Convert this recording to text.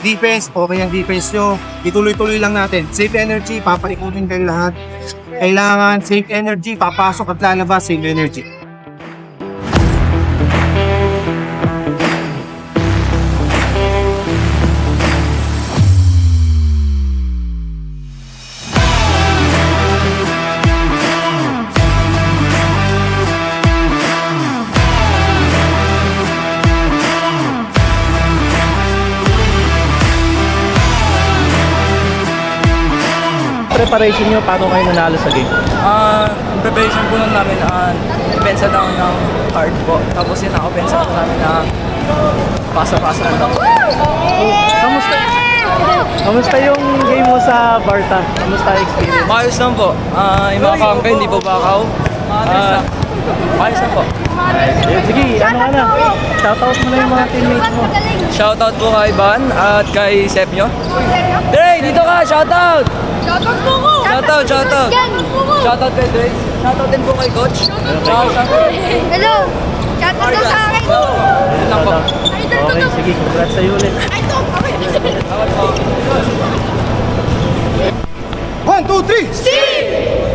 Defense, okay ang defense nyo. Ituloy-tuloy lang natin. Safe energy, papaikutin kayo lahat. Kailangan safe energy, papasok at lalabas, safe energy. Preparation nyo, paano kayo nanalo sa game? Preparation po nun namin, depensa down ng hard po. Tapos yun ang offensa po namin na pasa-pasa na lang. Kamusta yung game mo sa Barta? Kamusta experience? Maayos lang po. Yung mga kampe, hindi po bakaw. Maayos lang po. Sige, ano? Shoutout mo na yung mga teammates mo. Shoutout po kay Van at kay Sep nyo. Dre, dito ka! Shoutout! Shoutout po ko! Shoutout! Shoutout kay Dre. Shoutout din po kay Coach. Shoutout. Hello! Shoutout daw sa akin! Yun lang po. Okay, sige, congrats sa'yo ulit. Ay, ito! Shoutout po. 1, 2, 3! Steve!